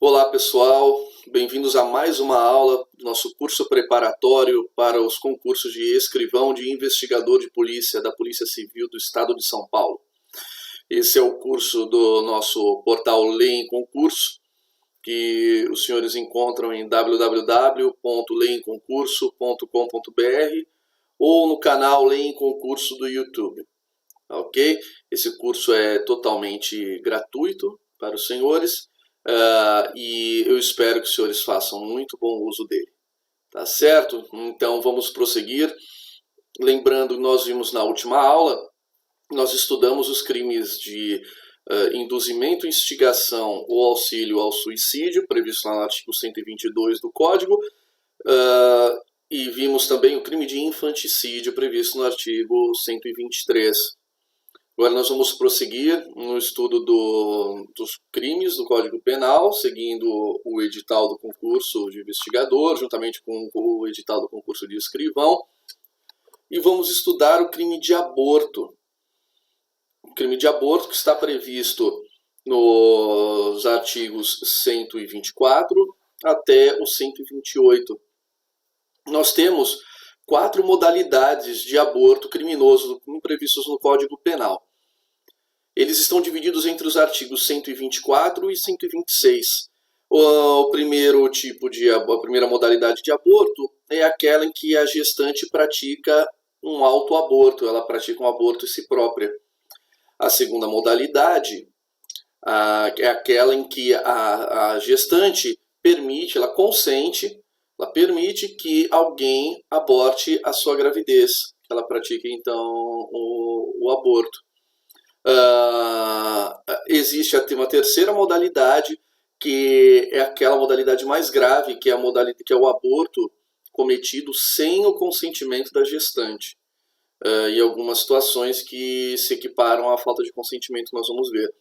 Olá pessoal, bem-vindos a mais uma aula do nosso curso preparatório para os concursos de escrivão de investigador de polícia da Polícia Civil do Estado de São Paulo. Esse é o curso do nosso portal Lei em Concurso, que os senhores encontram em www.leemconcurso.com.br ou no canal Lei em Concurso do YouTube. Ok? Esse curso é totalmente gratuito para os senhores. E eu espero que os senhores façam muito bom uso dele. Tá certo? Então vamos prosseguir. Lembrando que nós vimos na última aula, nós estudamos os crimes de induzimento, instigação ou auxílio ao suicídio, previsto no artigo 122 do Código, e vimos também o crime de infanticídio, previsto no artigo 123. Agora nós vamos prosseguir no estudo dos crimes do Código Penal, seguindo o edital do concurso de investigador, juntamente com o edital do concurso de escrivão, e vamos estudar o crime de aborto. O crime de aborto que está previsto nos artigos 124 até o 128. Nós temos 4 modalidades de aborto criminoso previstos no Código Penal. Eles estão divididos entre os artigos 124 e 126. A primeira modalidade de aborto é aquela em que a gestante pratica um autoaborto, ela pratica um aborto em si própria. A segunda modalidade é aquela em que a gestante ela permite que alguém aborte a sua gravidez, que ela pratique então o aborto. Existe uma terceira modalidade, que é aquela modalidade mais grave, que é o aborto cometido sem o consentimento da gestante. E algumas situações que se equiparam à falta de consentimento, nós vamos ver.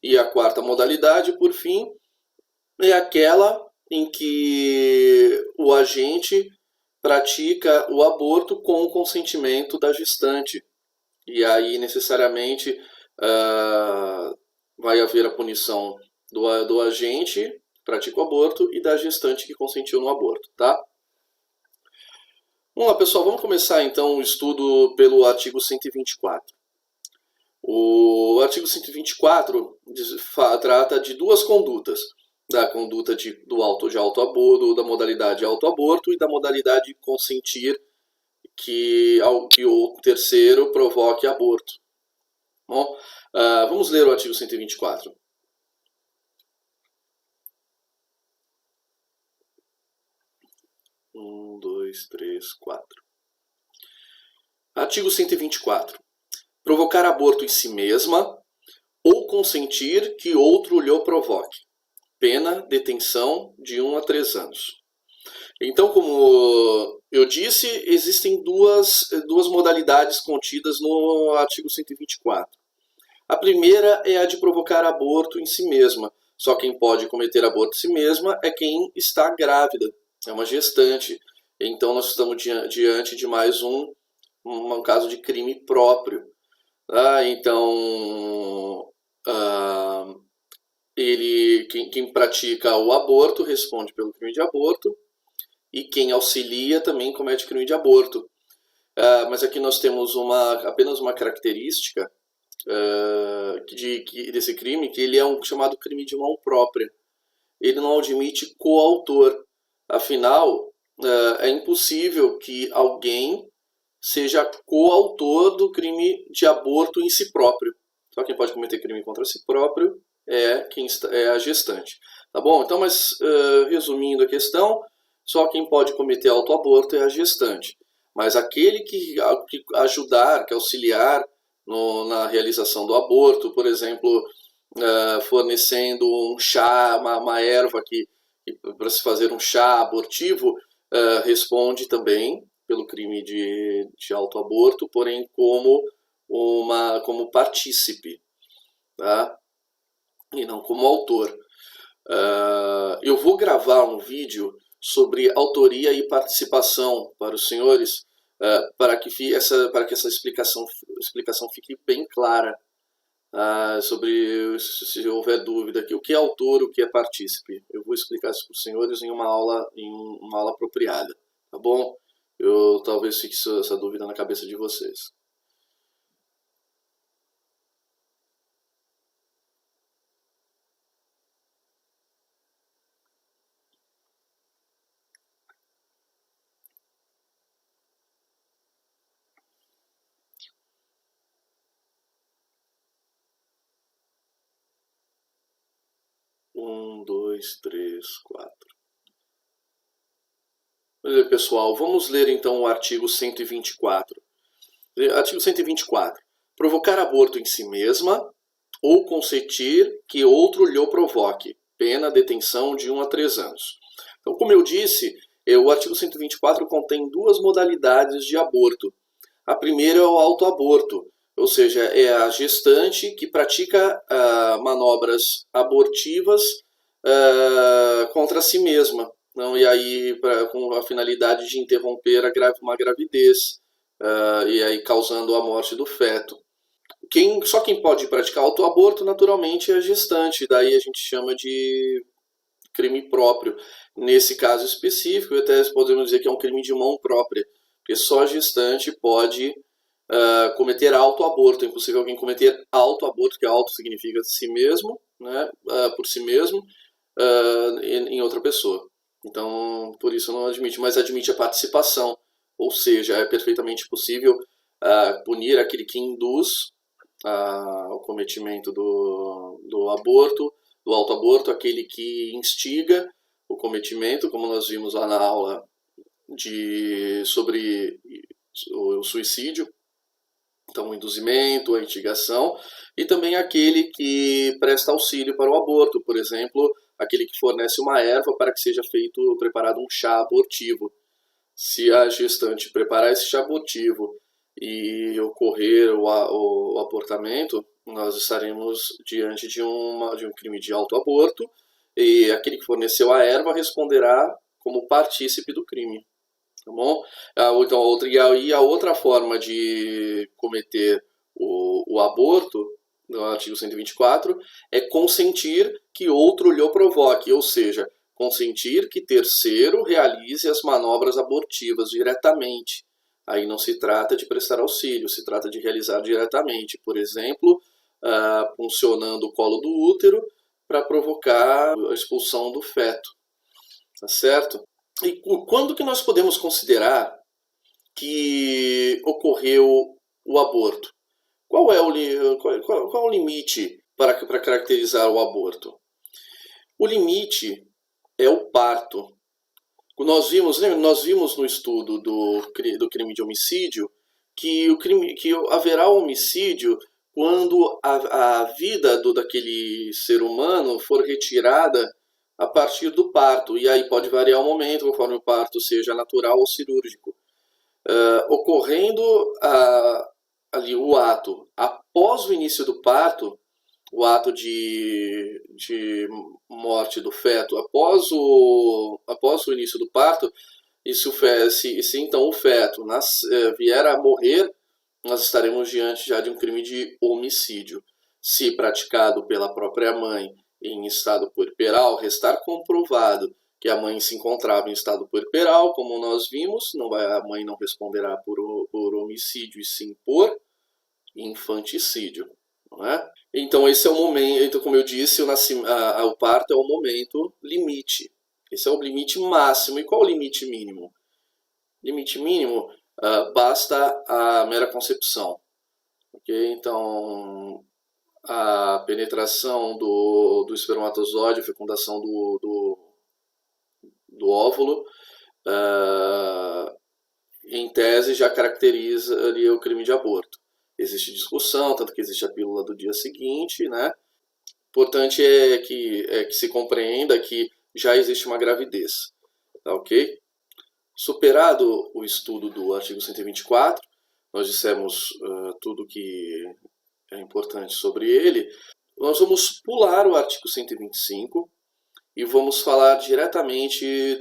E a quarta modalidade, por fim, é aquela em que o agente pratica o aborto com o consentimento da gestante. E aí, necessariamente, vai haver a punição do agente que pratica o aborto e da gestante que consentiu no aborto, tá? Vamos lá, pessoal, vamos começar então o estudo pelo artigo 124. O artigo 124 trata de duas condutas, da conduta do autoaborto, da modalidade autoaborto e da modalidade consentir que o terceiro provoque aborto. Bom, vamos ler o artigo 124. Artigo 124. Provocar aborto em si mesma ou consentir que outro lhe provoque. Pena, detenção de 1 a 3 anos. Então, como eu disse, existem duas modalidades contidas no artigo 124. A primeira é a de provocar aborto em si mesma. Só quem pode cometer aborto em si mesma é quem está grávida, é uma gestante. Então, nós estamos diante de mais um caso de crime próprio. Então, quem pratica o aborto responde pelo crime de aborto, e quem auxilia também comete crime de aborto. Mas aqui nós temos apenas uma característica desse crime, que ele é um chamado crime de mão própria. Ele não admite coautor. Afinal, é impossível que alguém seja coautor do crime de aborto em si próprio. Só quem pode cometer crime contra si próprio é a gestante. Tá bom? Então, mas resumindo a questão, só quem pode cometer autoaborto é a gestante. Mas aquele que ajudar, que auxiliar na realização do aborto, por exemplo, fornecendo um chá, uma erva para se fazer um chá abortivo, responde também pelo crime de autoaborto, porém como partícipe, tá? E não como autor. Eu vou gravar um vídeo sobre autoria e participação para os senhores, para que essa explicação fique bem clara, sobre, se houver dúvida aqui, o que é autor, o que é partícipe. Eu vou explicar isso para os senhores em uma aula apropriada, tá bom? Eu talvez fique essa dúvida na cabeça de vocês. Um, dois, três, quatro. Pessoal, vamos ler então o artigo 124. Artigo 124. Provocar aborto em si mesma ou consentir que outro lhe provoque. Pena detenção de 1 a 3 anos. Então, como eu disse, o artigo 124 contém duas modalidades de aborto. A primeira é o autoaborto, ou seja, é a gestante que pratica manobras abortivas contra si mesma. Não, e aí com a finalidade de interromper uma gravidez, e aí causando a morte do feto. Só quem pode praticar autoaborto, naturalmente, é a gestante. Daí a gente chama de crime próprio. Nesse caso específico, até podemos dizer que é um crime de mão própria, porque só a gestante pode cometer autoaborto. É impossível alguém cometer autoaborto, que auto significa si mesmo, né, por si mesmo, em outra pessoa. Então, por isso não admite, mas admite a participação, ou seja, é perfeitamente possível punir aquele que induz o cometimento do aborto, do autoaborto, aquele que instiga o cometimento, como nós vimos lá na aula sobre o suicídio, então o induzimento, a instigação, e também aquele que presta auxílio para o aborto, por exemplo, aquele que fornece uma erva para que seja preparado um chá abortivo. Se a gestante preparar esse chá abortivo e ocorrer o abortamento, nós estaremos diante de um crime de autoaborto, e aquele que forneceu a erva responderá como partícipe do crime. Tá bom? Então, a outra forma de cometer o aborto, no artigo 124, é consentir que outro lhe provoque, ou seja, consentir que terceiro realize as manobras abortivas diretamente. Aí não se trata de prestar auxílio, se trata de realizar diretamente. Por exemplo, puncionando o colo do útero para provocar a expulsão do feto. Tá certo? E quando que nós podemos considerar que ocorreu o aborto? Qual é o limite para caracterizar o aborto? O limite é o parto. Nós vimos no estudo do crime de homicídio que haverá homicídio quando a vida daquele ser humano for retirada a partir do parto. E aí pode variar o momento, conforme o parto seja natural ou cirúrgico. Ocorrendo ali o ato após o início do parto, o ato de morte do feto após o início do parto, e se então o feto vier a morrer, nós estaremos diante já de um crime de homicídio. Se praticado pela própria mãe em estado puerperal, restar comprovado que a mãe se encontrava em estado puerperal, como nós vimos, a mãe não responderá por homicídio e sim por infanticídio. Não é? Então esse é o momento, então, como eu disse, o parto é o momento limite. Esse é o limite máximo. E qual é o limite mínimo? Limite mínimo, basta a mera concepção. Okay? Então, a penetração do espermatozoide, a fecundação do óvulo, em tese já caracterizaria o crime de aborto. Existe discussão, tanto que existe a pílula do dia seguinte, né? Importante é que se compreenda que já existe uma gravidez, tá ok? Superado o estudo do artigo 124, nós dissemos tudo que é importante sobre ele, nós vamos pular o artigo 125 e vamos falar diretamente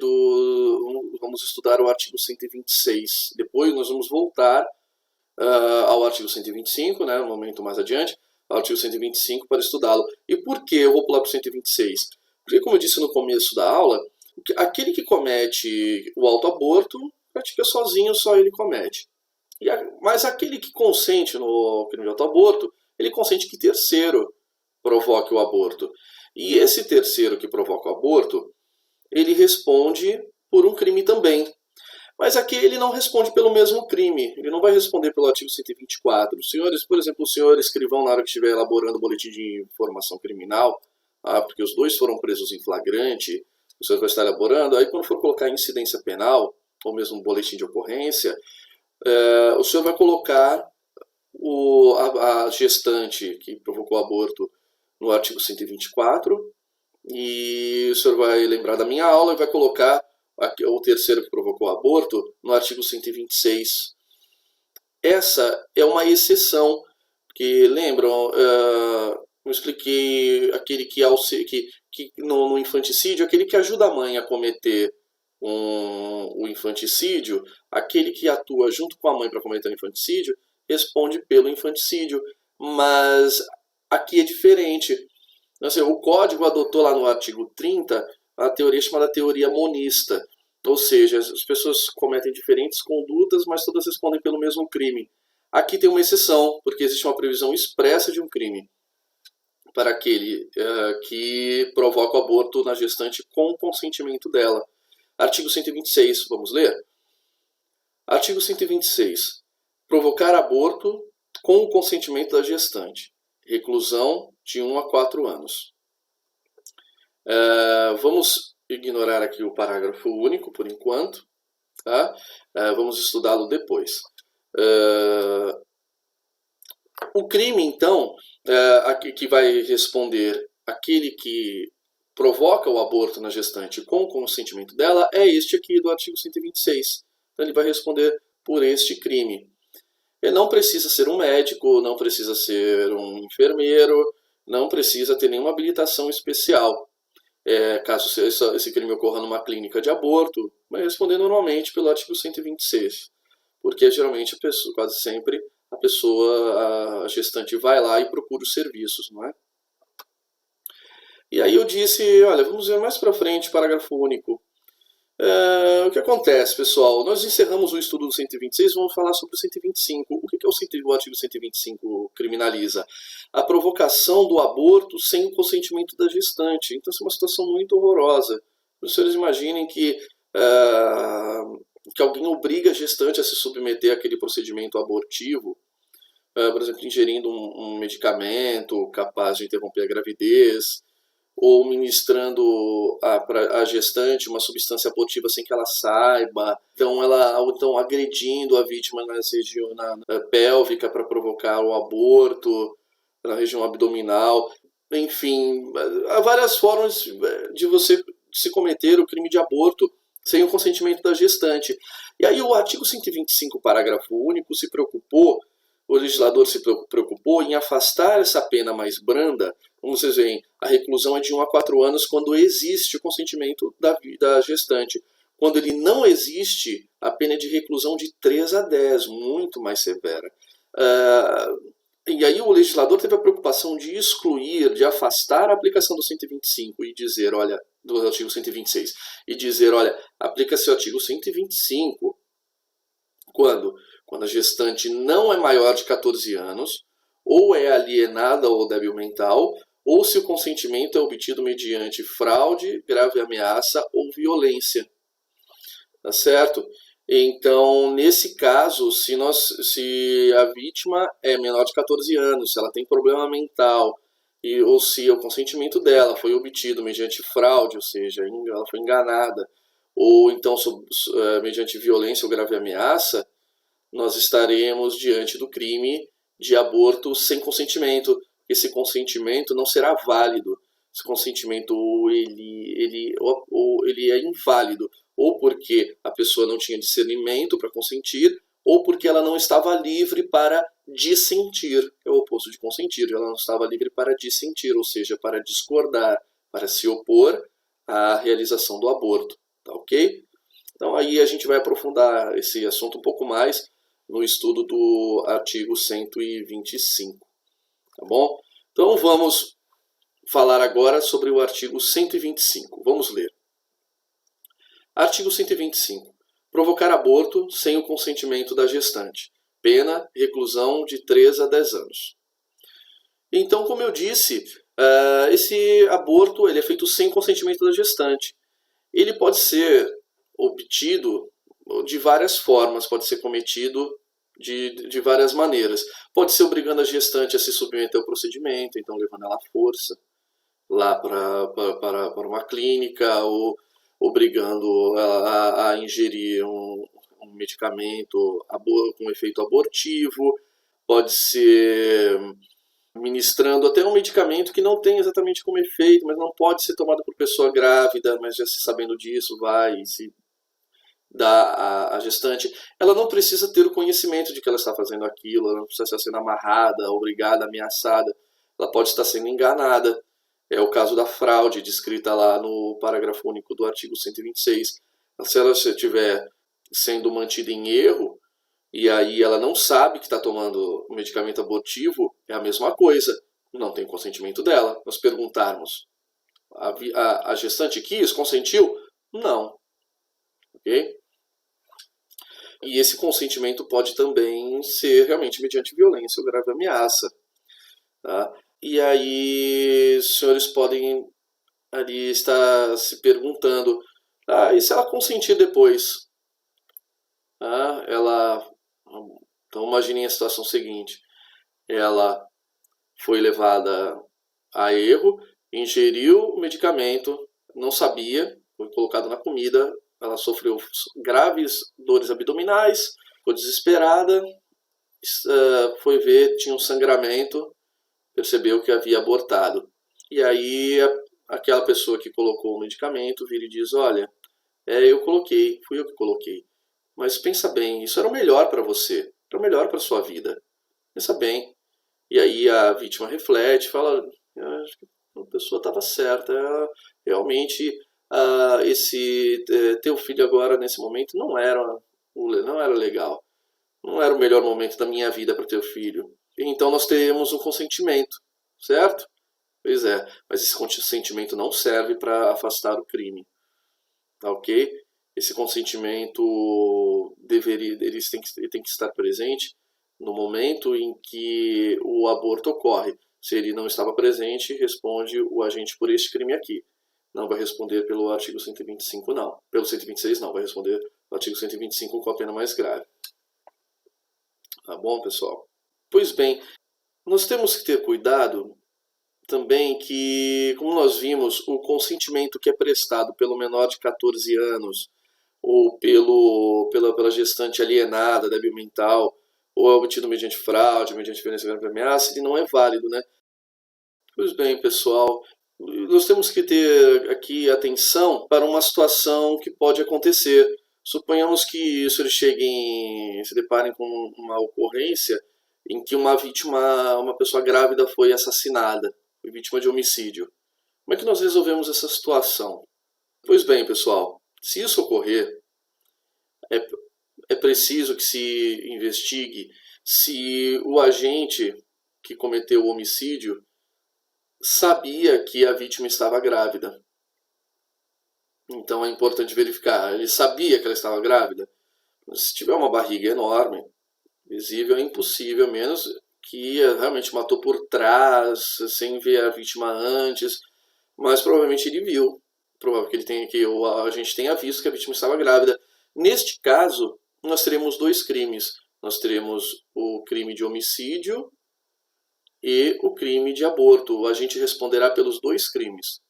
vamos estudar o artigo 126. Depois nós vamos voltar ao artigo 125, né, no momento mais adiante, ao artigo 125 para estudá-lo. E por que eu vou pular para o 126? Porque, como eu disse no começo da aula, aquele que comete o autoaborto pratica sozinho, só ele comete. Mas aquele que consente no crime de autoaborto, ele consente que terceiro provoque o aborto. E esse terceiro que provoca o aborto, ele responde por um crime também. Mas aqui ele não responde pelo mesmo crime, ele não vai responder pelo artigo 124. Senhores, por exemplo, o senhor escrivão, na hora que estiver elaborando o boletim de informação criminal, porque os dois foram presos em flagrante, o senhor vai estar elaborando, aí quando for colocar incidência penal, ou mesmo boletim de ocorrência, o senhor vai colocar a gestante que provocou o aborto no artigo 124, e o senhor vai lembrar da minha aula e vai colocar o terceiro que provocou o aborto no artigo 126. Essa é uma exceção, que lembram, eu expliquei aquele que no infanticídio, aquele que ajuda a mãe a cometer o infanticídio, aquele que atua junto com a mãe para cometer o infanticídio, responde pelo infanticídio, mas aqui é diferente. Assim, o código adotou lá no artigo 30 a teoria chamada teoria monista, ou seja, as pessoas cometem diferentes condutas, mas todas respondem pelo mesmo crime. Aqui tem uma exceção, porque existe uma previsão expressa de um crime para aquele que provoca o aborto na gestante com o consentimento dela. Artigo 126, vamos ler? Artigo 126. Provocar aborto com o consentimento da gestante. Reclusão de 1 a 4 anos. Vamos ignorar aqui o parágrafo único por enquanto, tá? Vamos estudá-lo depois. O crime, então, que vai responder aquele que provoca o aborto na gestante com o consentimento dela é este aqui do artigo 126. Então ele vai responder por este crime. Ele não precisa ser um médico, não precisa ser um enfermeiro, não precisa ter nenhuma habilitação especial. Caso esse crime ocorra numa clínica de aborto, vai responder normalmente pelo artigo 126. Porque geralmente quase sempre a gestante vai lá e procura os serviços, não é? E aí eu disse, olha, vamos ver mais para frente, parágrafo único. O que acontece, pessoal? Nós encerramos o estudo do 126, vamos falar sobre o 125. O que o artigo 125 criminaliza? A provocação do aborto sem o consentimento da gestante. Então, isso é uma situação muito horrorosa. Os senhores imaginem que alguém obriga a gestante a se submeter àquele procedimento abortivo, por exemplo, ingerindo um medicamento capaz de interromper a gravidez, ou ministrando a gestante uma substância abortiva sem que ela saiba, então agredindo a vítima na região pélvica para provocar o aborto, na região abdominal. Enfim, há várias formas de você se cometer o crime de aborto sem o consentimento da gestante. E aí o artigo 125, parágrafo único, o legislador se preocupou em afastar essa pena mais branda. Como vocês veem, a reclusão é de 1 a 4 anos quando existe o consentimento da gestante. Quando ele não existe, a pena é de reclusão de 3 a 10, muito mais severa. E aí o legislador teve a preocupação de excluir, de afastar a aplicação do 125 e dizer, olha, do artigo 126, e dizer, olha, aplica-se o artigo 125 quando a gestante não é maior de 14 anos, ou é alienada ou débil mental, ou se o consentimento é obtido mediante fraude, grave ameaça ou violência. Tá certo? Então, nesse caso, se a vítima é menor de 14 anos, se ela tem problema mental, ou se o consentimento dela foi obtido mediante fraude, ou seja, ela foi enganada, ou então mediante violência ou grave ameaça, nós estaremos diante do crime de aborto sem consentimento. Esse consentimento não será válido. Esse consentimento ele é inválido, ou porque a pessoa não tinha discernimento para consentir, ou porque ela não estava livre para dissentir. É o oposto de consentir. Ela não estava livre para dissentir, ou seja, para discordar, para se opor à realização do aborto. Tá ok? Então aí a gente vai aprofundar esse assunto um pouco mais no estudo do artigo 125. tá bom? Então vamos falar agora sobre o artigo 125. Vamos ler. Artigo 125. Provocar aborto sem o consentimento da gestante. Pena, reclusão de 3 a 10 anos. Então, como eu disse, esse aborto ele é feito sem consentimento da gestante. Ele pode ser obtido de várias formas, pode ser cometido de várias maneiras. Pode ser obrigando a gestante a se submeter ao procedimento, então levando ela à força lá para uma clínica, ou obrigando a ingerir um medicamento com efeito abortivo, pode ser ministrando até um medicamento que não tem exatamente como efeito, mas não pode ser tomado por pessoa grávida, mas já se sabendo disso, vai e se dá à gestante. Ela não precisa ter o conhecimento de que ela está fazendo aquilo, ela não precisa estar sendo amarrada, obrigada, ameaçada. Ela pode estar sendo enganada. É o caso da fraude, descrita lá no parágrafo único do artigo 126. Se ela estiver sendo mantida em erro, e aí ela não sabe que está tomando um medicamento abortivo, é a mesma coisa. Não tem consentimento dela. Nós perguntarmos, a gestante quis, consentiu? Não. Ok? E esse consentimento pode também ser realmente mediante violência ou grave ameaça. Tá? E aí os senhores podem ali estar se perguntando, e se ela consentir depois? Então imaginem a situação seguinte, ela foi levada a erro, ingeriu o medicamento, não sabia, foi colocado na comida, ela sofreu graves dores abdominais, ficou desesperada, foi ver, tinha um sangramento, percebeu que havia abortado. E aí aquela pessoa que colocou o medicamento vira e diz, olha, eu coloquei, fui eu que coloquei. Mas pensa bem, isso era o melhor para você, era o melhor para sua vida. Pensa bem. E aí a vítima reflete, fala, acho que a pessoa estava certa, realmente esse teu filho agora nesse momento não era legal, não era o melhor momento da minha vida para teu filho. Então nós teremos um consentimento, certo? Pois é, mas esse consentimento não serve para afastar o crime, tá ok? Esse consentimento ele tem que estar presente no momento em que o aborto ocorre. Se ele não estava presente, responde o agente por este crime aqui. Não vai responder pelo artigo 125, não. Pelo 126, não. Vai responder o artigo 125 com a pena mais grave. Tá bom, pessoal? Pois bem, nós temos que ter cuidado também que, como nós vimos, o consentimento que é prestado pelo menor de 14 anos ou pela gestante alienada, débil mental, ou é obtido mediante fraude, mediante violência grave ameaça, ele não é válido, né? Pois bem, pessoal, nós temos que ter aqui atenção para uma situação que pode acontecer. Suponhamos que os senhores se deparem com uma ocorrência em que uma pessoa grávida foi assassinada, foi vítima de homicídio. Como é que nós resolvemos essa situação? Pois bem, pessoal, se isso ocorrer, é preciso que se investigue se o agente que cometeu o homicídio sabia que a vítima estava grávida. Então é importante verificar, ele sabia que ela estava grávida? Se tiver uma barriga enorme, visível, é impossível, menos que realmente matou por trás, sem ver a vítima antes, mas provavelmente ele viu, provável que a gente tenha visto que a vítima estava grávida. Neste caso, nós teremos dois crimes. Nós teremos o crime de homicídio e o crime de aborto. O agente responderá pelos dois crimes.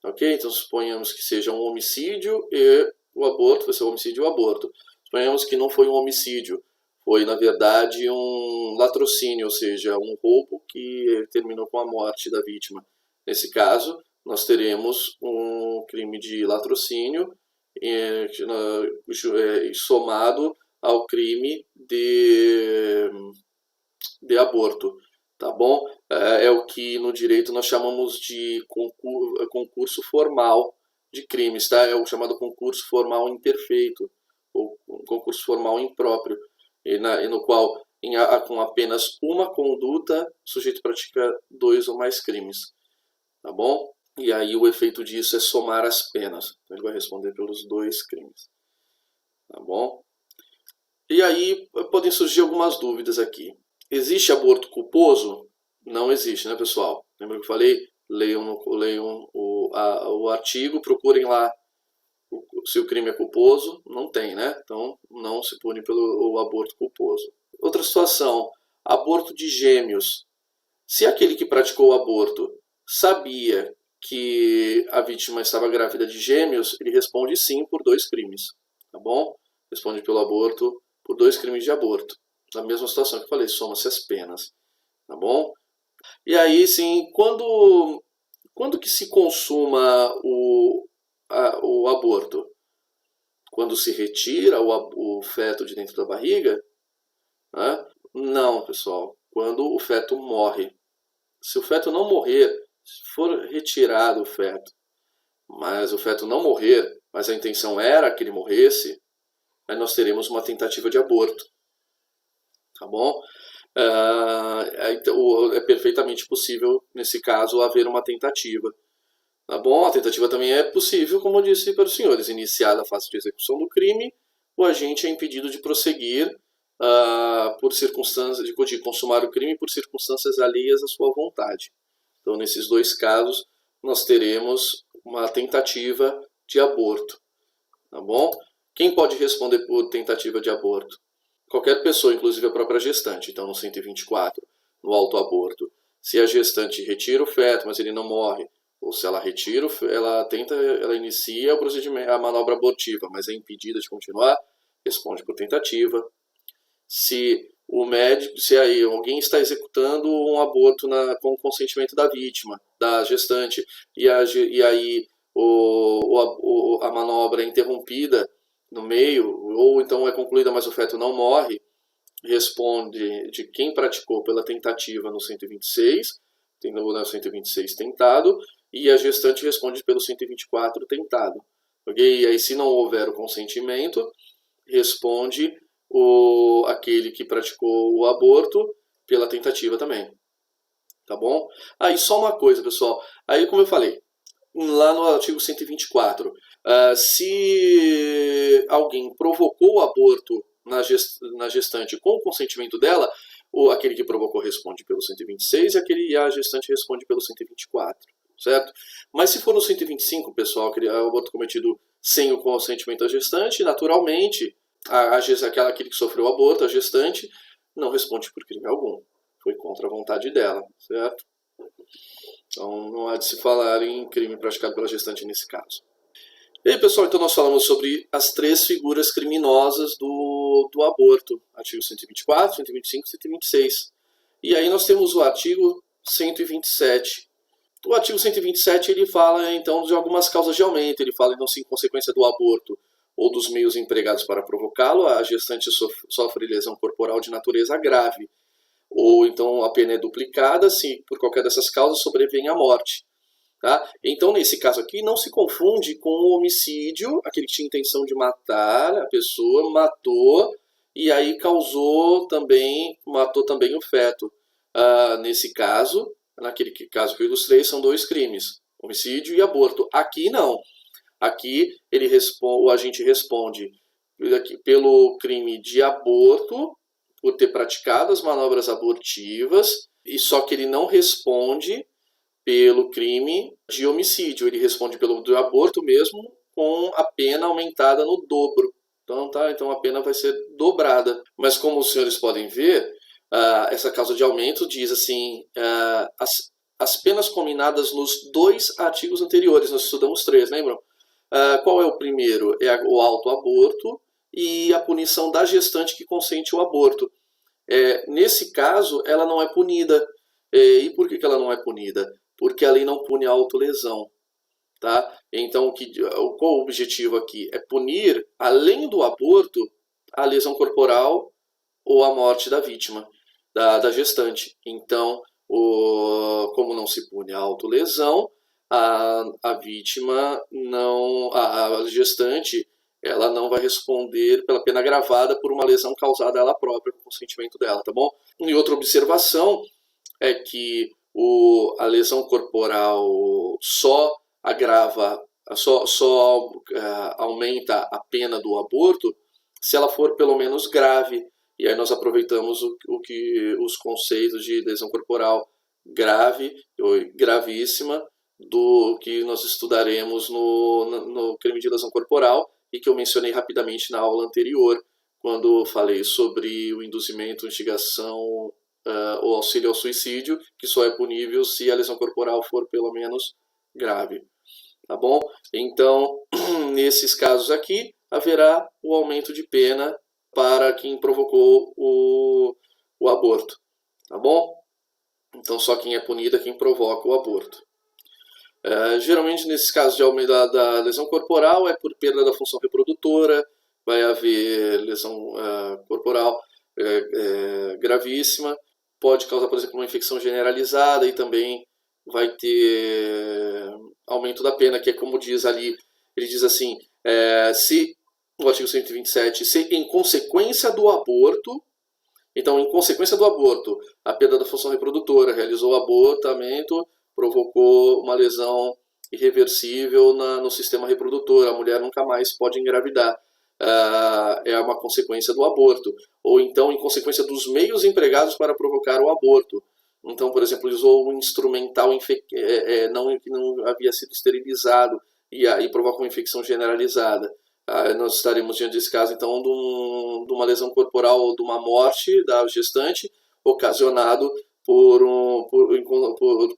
Ok? Então suponhamos que seja um homicídio e o aborto, vai ser um homicídio e o aborto. Suponhamos que não foi um homicídio, foi na verdade um latrocínio, ou seja, um roubo que terminou com a morte da vítima. Nesse caso, nós teremos um crime de latrocínio somado ao crime de aborto. Tá bom? É o que no direito nós chamamos de concurso formal de crimes, tá? É o chamado concurso formal imperfeito, ou concurso formal impróprio, e no qual com apenas uma conduta, o sujeito pratica 2 ou mais crimes. Tá bom? E aí o efeito disso é somar as penas. Então ele vai responder pelos 2 crimes. Tá bom? E aí podem surgir algumas dúvidas aqui. Existe aborto culposo? Não existe, né, pessoal? Lembra que eu falei? Leiam o artigo, procurem lá se o crime é culposo. Não tem, né? Então não se pune pelo aborto culposo. Outra situação, aborto de gêmeos. Se aquele que praticou o aborto sabia que a vítima estava grávida de gêmeos, ele responde sim por 2 crimes, tá bom? Responde pelo aborto por 2 crimes de aborto. Na mesma situação que eu falei, soma-se as penas, tá bom? E aí, sim, quando que se consuma o aborto? Quando se retira o feto de dentro da barriga? Né? Não, pessoal. Quando o feto morre. Se o feto não morrer, se for retirado o feto, mas o feto não morrer, mas a intenção era que ele morresse, aí nós teremos uma tentativa de aborto. Tá bom? É perfeitamente possível, nesse caso, haver uma tentativa. Tá bom? A tentativa também é possível, como eu disse para os senhores. Iniciada a fase de execução do crime, o agente é impedido de prosseguir por circunstâncias, de consumar o crime por circunstâncias alheias à sua vontade. Então, nesses 2 casos, nós teremos uma tentativa de aborto. Tá bom? Quem pode responder por tentativa de aborto? Qualquer pessoa, inclusive a própria gestante. Então, no 124, no autoaborto, se a gestante retira o feto, mas ele não morre, ou se ela retira, ela inicia o procedimento, a manobra abortiva, mas é impedida de continuar, responde por tentativa. Se o médico, se aí alguém está executando um aborto com o consentimento da vítima, da gestante, e aí a manobra é interrompida no meio, ou então é concluída, mas o feto não morre, responde de quem praticou pela tentativa no 126, no 126 tentado, e a gestante responde pelo 124 tentado. Okay? E aí, se não houver o consentimento, responde aquele que praticou o aborto pela tentativa também. Tá bom? Aí só uma coisa, pessoal. Aí, como eu falei, lá no artigo 124, se alguém provocou o aborto na gestante com o consentimento dela, aquele que provocou responde pelo 126 e a gestante responde pelo 124, certo? Mas se for no 125, pessoal, aquele aborto cometido sem o consentimento da gestante, naturalmente, aquele que sofreu o aborto, a gestante, não responde por crime algum. Foi contra a vontade dela, certo? Então não há de se falar em crime praticado pela gestante nesse caso. E aí, pessoal, então nós falamos sobre as 3 figuras criminosas do aborto. Artigo 124, 125 e 126. E aí nós temos o artigo 127. O artigo 127 ele fala então de algumas causas de aumento. Ele fala então se em consequência do aborto ou dos meios empregados para provocá-lo, a gestante sofre lesão corporal de natureza grave. Ou então a pena é duplicada se por qualquer dessas causas sobrevém a morte. Tá? Então, nesse caso aqui, não se confunde com o homicídio, aquele que tinha intenção de matar a pessoa, matou e aí matou também o feto. Nesse caso, naquele caso que eu ilustrei, são 2 crimes, homicídio e aborto. Aqui não. Aqui o agente responde pelo crime de aborto, por ter praticado as manobras abortivas, e só que ele não responde pelo crime de homicídio. Ele responde pelo do aborto mesmo, com a pena aumentada no dobro. Então a pena vai ser dobrada. Mas como os senhores podem ver, essa causa de aumento diz assim, as penas combinadas nos 2 artigos anteriores. Nós estudamos 3, lembram? Qual é o primeiro? É o autoaborto e a punição da gestante que consente o aborto. Nesse caso, ela não é punida. E por que ela não é punida? Porque a lei não pune a autolesão. Tá? Então, qual o objetivo aqui? É punir, além do aborto, a lesão corporal ou a morte da vítima, da gestante. Então, como não se pune a autolesão, a vítima não, a gestante, ela não vai responder pela pena agravada por uma lesão causada a ela própria com o consentimento dela, tá bom? E outra observação é que a lesão corporal só agrava, só aumenta a pena do aborto se ela for pelo menos grave. E aí nós aproveitamos os conceitos de lesão corporal grave ou gravíssima do que nós estudaremos no crime de lesão corporal e que eu mencionei rapidamente na aula anterior, quando falei sobre o induzimento, instigação ou auxílio ao suicídio, que só é punível se a lesão corporal for pelo menos grave. Tá bom? Então, nesses casos aqui, haverá o aumento de pena para quem provocou o aborto. Tá bom? Então, só quem é punido é quem provoca o aborto. Geralmente, nesses casos de aumento da lesão corporal, é por perda da função reprodutora, vai haver lesão corporal gravíssima, pode causar, por exemplo, uma infecção generalizada e também vai ter aumento da pena, que é como diz ali, ele diz assim, se, no artigo 127, se em consequência do aborto, então, em consequência do aborto, a perda da função reprodutora, realizou o abortamento, provocou uma lesão irreversível no sistema reprodutor, a mulher nunca mais pode engravidar. É uma consequência do aborto. Ou então, em consequência dos meios empregados para provocar o aborto. Então, por exemplo, usou um instrumental que não havia sido esterilizado e aí provoca uma infecção generalizada. Nós estaremos diante desse caso, então, de uma lesão corporal ou de uma morte da gestante ocasionado por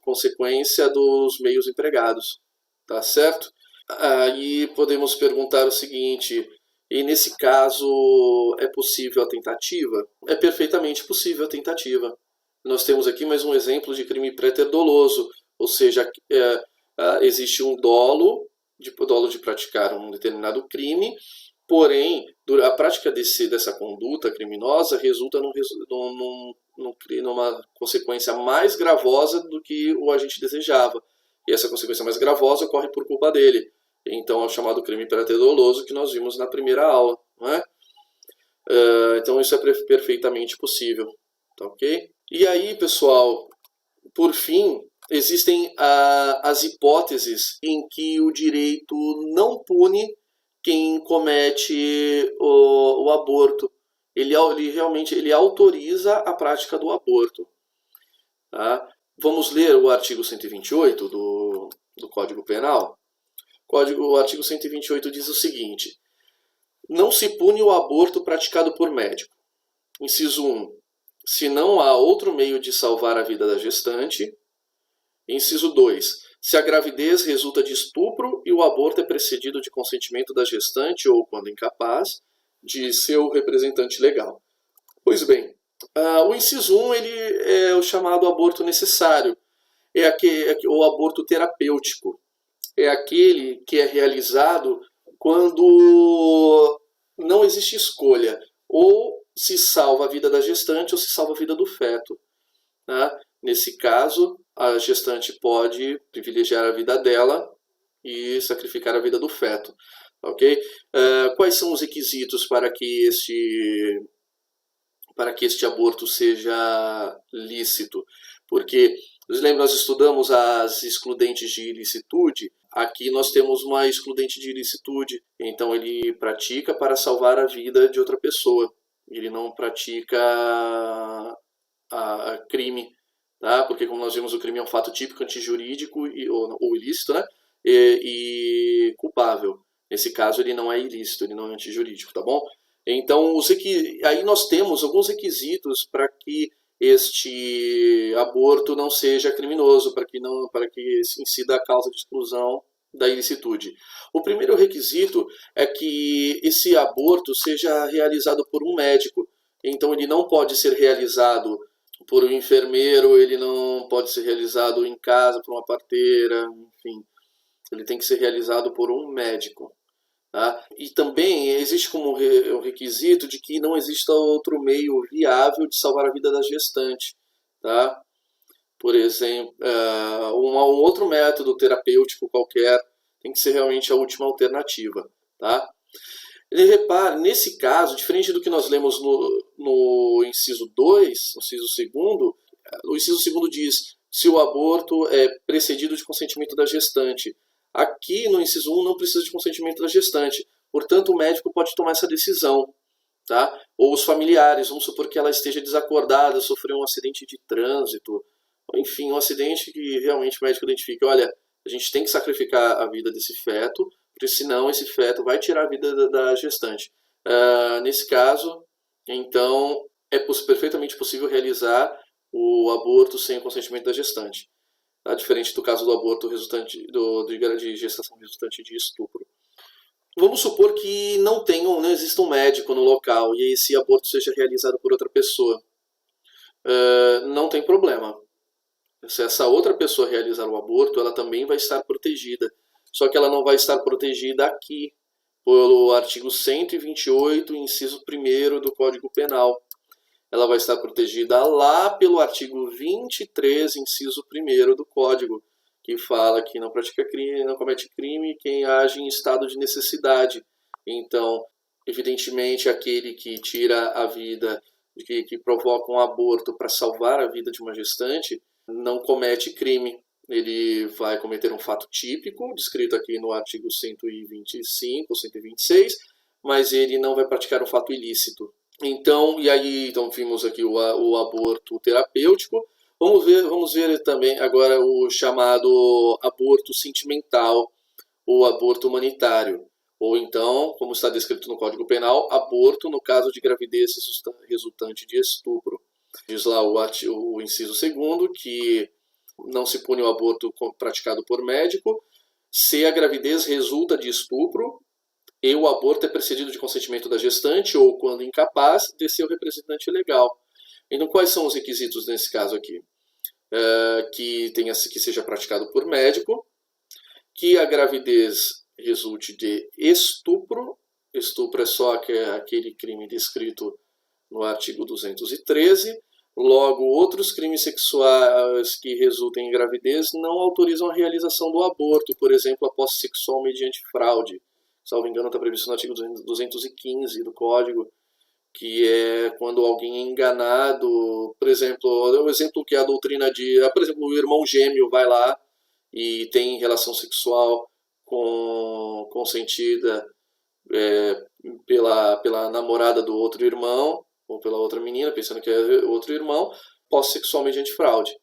consequência dos meios empregados. Tá certo? Aí podemos perguntar o seguinte, e nesse caso é possível a tentativa? É perfeitamente possível a tentativa. Nós temos aqui mais um exemplo de crime préter-doloso, ou seja, existe um dolo de praticar um determinado crime, porém, a prática dessa conduta criminosa resulta numa consequência mais gravosa do que o agente desejava. E essa consequência mais gravosa ocorre por culpa dele. Então é o chamado crime préter-doloso que nós vimos na primeira aula. Não é? Então isso é perfeitamente possível. Tá, ok? E aí, pessoal, por fim, existem as hipóteses em que o direito não pune quem comete o aborto. Ele realmente autoriza a prática do aborto. Tá? Vamos ler o artigo 128 do Código Penal? O artigo 128 diz o seguinte: não se pune o aborto praticado por médico. Inciso 1. Se não há outro meio de salvar a vida da gestante. Inciso 2. Se a gravidez resulta de estupro e o aborto é precedido de consentimento da gestante ou, quando incapaz, de seu representante legal. Pois bem, o inciso 1 ele é o chamado aborto necessário. É o aborto terapêutico. É aquele que é realizado quando não existe escolha. Ou se salva a vida da gestante ou se salva a vida do feto. Tá? Nesse caso, a gestante pode privilegiar a vida dela e sacrificar a vida do feto. Okay? Quais são os requisitos para que este aborto seja lícito? Porque, nós estudamos as excludentes de ilicitude. Aqui nós temos uma excludente de ilicitude. Então ele pratica para salvar a vida de outra pessoa. Ele não pratica a crime. Tá? Porque, como nós vimos, o crime é um fato típico, antijurídico ou ilícito, né? E culpável. Nesse caso, ele não é ilícito, ele não é antijurídico, tá bom? Então, aí nós temos alguns requisitos para que este aborto não seja criminoso, para que incida a causa de exclusão da ilicitude. O primeiro requisito é que esse aborto seja realizado por um médico. Então, ele não pode ser realizado por um enfermeiro, ele não pode ser realizado em casa por uma parteira, enfim. Ele tem que ser realizado por um médico. Tá? E também existe como requisito de que não exista outro meio viável de salvar a vida da gestante. Tá? Por exemplo, um outro método terapêutico qualquer tem que ser realmente a última alternativa. Tá? Repare, nesse caso, diferente do que nós lemos no inciso 2, no inciso segundo, o inciso segundo diz se o aborto é precedido de consentimento da gestante. Aqui no inciso 1 não precisa de consentimento da gestante, portanto o médico pode tomar essa decisão. Tá? Ou os familiares, vamos supor que ela esteja desacordada, sofreu um acidente de trânsito, enfim, um acidente que realmente o médico identifica, olha, a gente tem que sacrificar a vida desse feto, porque senão esse feto vai tirar a vida da gestante. Nesse caso, então, é perfeitamente possível realizar o aborto sem o consentimento da gestante. Tá? Diferente do caso do aborto resultante de gestação resultante de estupro. Vamos supor que não exista um médico no local e esse aborto seja realizado por outra pessoa. Não tem problema. Se essa outra pessoa realizar o aborto, ela também vai estar protegida. Só que ela não vai estar protegida aqui, pelo artigo 128, inciso 1º do Código Penal. Ela vai estar protegida lá pelo artigo 23, inciso 1º do Código, que fala que não pratica crime, não comete crime quem age em estado de necessidade. Então, evidentemente, aquele que tira a vida, que provoca um aborto para salvar a vida de uma gestante, não comete crime. Ele vai cometer um fato típico, descrito aqui no artigo 125, 126, mas ele não vai praticar um fato ilícito. Então vimos aqui o aborto terapêutico. Vamos ver também agora o chamado aborto sentimental, ou aborto humanitário. Ou então, como está descrito no Código Penal, aborto no caso de gravidez resultante de estupro. Diz lá o inciso 2º que não se pune o aborto praticado por médico se a gravidez resulta de estupro e o aborto é precedido de consentimento da gestante ou, quando incapaz, de seu representante legal. Então, quais são os requisitos nesse caso aqui? Que seja praticado por médico, que a gravidez resulte de estupro. Estupro é só aquele crime descrito no artigo 213. Logo, outros crimes sexuais que resultem em gravidez não autorizam a realização do aborto, por exemplo, a posse sexual mediante fraude. Salvo engano, está previsto no artigo 215 do Código, que é quando alguém é enganado. Por exemplo, o exemplo que a doutrina de... Por exemplo, o irmão gêmeo vai lá e tem relação sexual consentida pela namorada do outro irmão, ou pela outra menina, pensando que é outro irmão, posse sexual mediante fraude.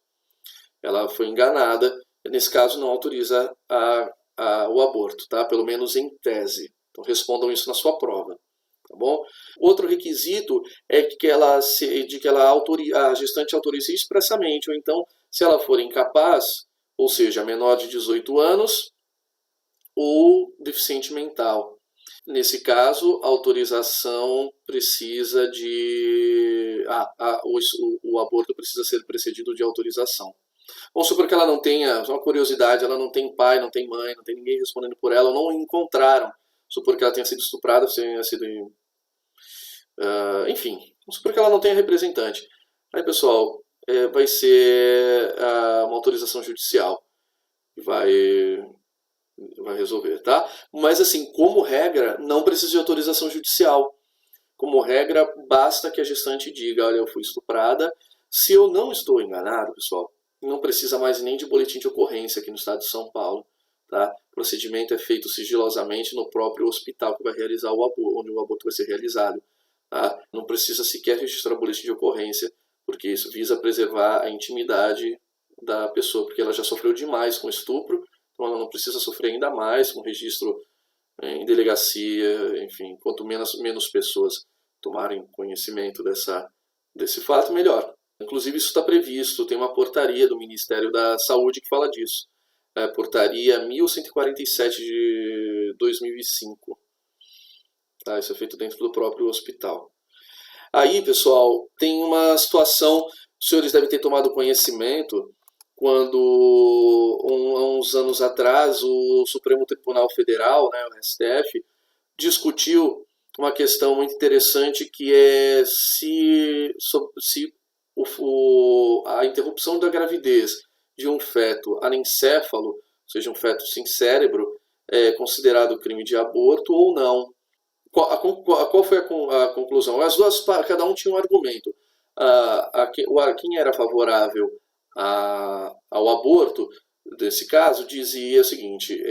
Ela foi enganada, nesse caso não autoriza o aborto, tá? Pelo menos em tese. Então respondam isso na sua prova. Tá bom? Outro requisito é a gestante autorize expressamente, ou então, se ela for incapaz, ou seja, menor de 18 anos ou deficiente mental. Nesse caso, a autorização precisa de... o aborto precisa ser precedido de autorização. Vamos supor que ela não tenha, uma curiosidade, ela não tem pai, não tem mãe, não tem ninguém respondendo por ela, ou não encontraram. Supor que ela tenha sido estuprada, tenha sido... enfim, vamos supor que ela não tenha representante. Aí, pessoal, vai ser uma autorização judicial. Vai resolver, tá? Mas, assim, como regra, não precisa de autorização judicial. Como regra, basta que a gestante diga, olha, eu fui estuprada. Se eu não estou enganado, pessoal, não precisa mais nem de boletim de ocorrência aqui no estado de São Paulo. Tá? O procedimento é feito sigilosamente no próprio hospital que vai realizar o aborto, onde o aborto vai ser realizado. Tá? Não precisa sequer registrar boletim de ocorrência, porque isso visa preservar a intimidade da pessoa, porque ela já sofreu demais com estupro, então ela não precisa sofrer ainda mais com registro em delegacia, enfim, quanto menos pessoas tomarem conhecimento desse fato, melhor. Inclusive isso está previsto, tem uma portaria do Ministério da Saúde que fala disso. Portaria 1147 de 2005. Tá, isso é feito dentro do próprio hospital. Aí, pessoal, tem uma situação, os senhores devem ter tomado conhecimento, quando, há uns anos atrás, o Supremo Tribunal Federal, né, o STF, discutiu uma questão muito interessante, que é se a interrupção da gravidez de um feto anencéfalo, ou seja, um feto sem cérebro, é considerado crime de aborto ou não. Qual foi a conclusão? As duas, cada um tinha um argumento. Quem era favorável ao aborto, desse caso, dizia o seguinte: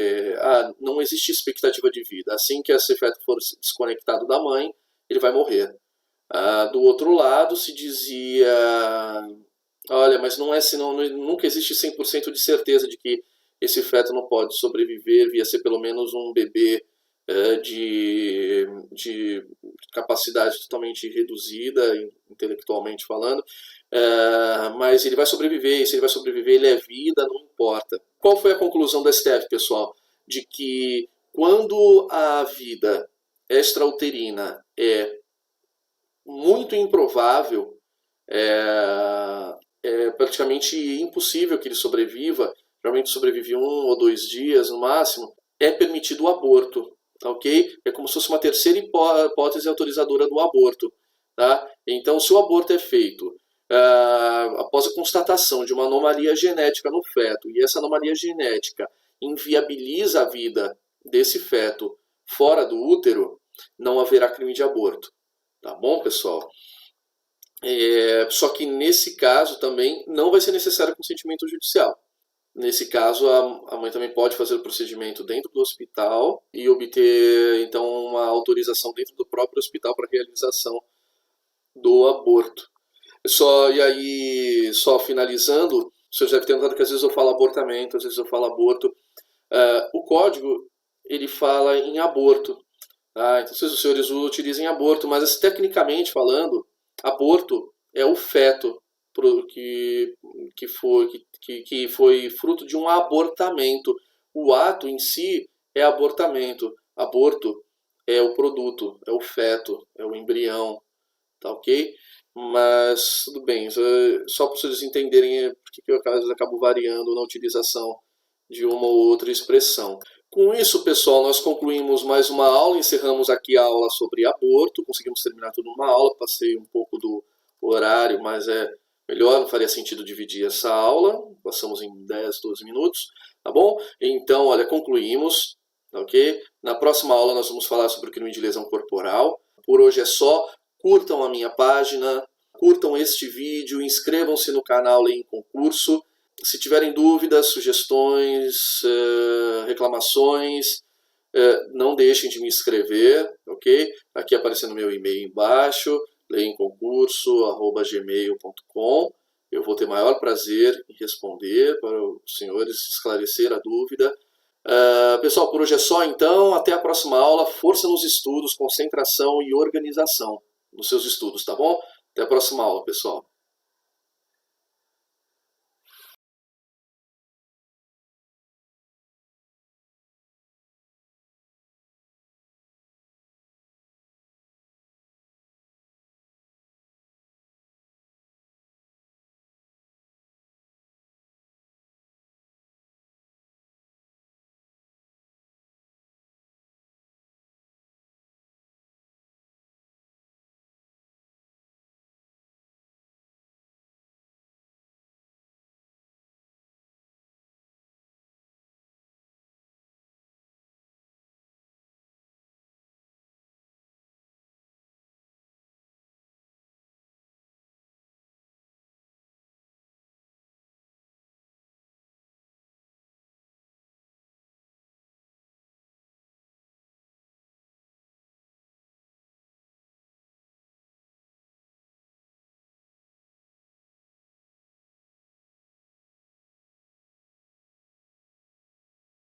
não existe expectativa de vida. Assim que esse feto for desconectado da mãe, ele vai morrer. Do outro lado, se dizia: olha, mas não é senão, nunca existe 100% de certeza de que esse feto não pode sobreviver, via ser pelo menos um bebê de capacidade totalmente reduzida, intelectualmente falando, mas ele vai sobreviver, e se ele vai sobreviver, ele é vida, não importa. Qual foi a conclusão da STF, pessoal? De que quando a vida extrauterina é muito improvável, é praticamente impossível que ele sobreviva, geralmente sobrevive 1 ou 2 dias no máximo, é permitido o aborto. Ok? É como se fosse uma terceira hipótese autorizadora do aborto. Tá? Então, se o aborto é feito após a constatação de uma anomalia genética no feto, e essa anomalia genética inviabiliza a vida desse feto fora do útero, não haverá crime de aborto. Tá bom, pessoal? Só que nesse caso também não vai ser necessário consentimento judicial. Nesse caso, a mãe também pode fazer o procedimento dentro do hospital e obter, então, uma autorização dentro do próprio hospital para realização do aborto. E aí, só finalizando, você já deve ter notado que às vezes eu falo abortamento, às vezes eu falo aborto. O código, ele fala em aborto. Então, se os senhores utilizem aborto, mas tecnicamente falando, aborto é o feto que foi fruto de um abortamento. O ato em si é abortamento. Aborto é o produto, é o feto, é o embrião, tá ok? Mas tudo bem, só para vocês entenderem porque eu às vezes acabo variando na utilização de uma ou outra expressão. Com isso, pessoal, nós concluímos mais uma aula, encerramos aqui a aula sobre aborto, conseguimos terminar tudo numa aula, passei um pouco do horário, mas é melhor, não faria sentido dividir essa aula, passamos em 10, 12 minutos, tá bom? Então, olha, concluímos, ok? Na próxima aula nós vamos falar sobre o crime de lesão corporal. Por hoje é só, curtam a minha página, curtam este vídeo, inscrevam-se no canal Lei em Concurso. Se tiverem dúvidas, sugestões, reclamações, não deixem de me escrever, ok? Aqui aparecendo meu e-mail embaixo, leemconcurso@gmail.com. Eu vou ter maior prazer em responder para os senhores, esclarecer a dúvida. Pessoal, por hoje é só então. Até a próxima aula. Força nos estudos, concentração e organização nos seus estudos, tá bom? Até a próxima aula, pessoal.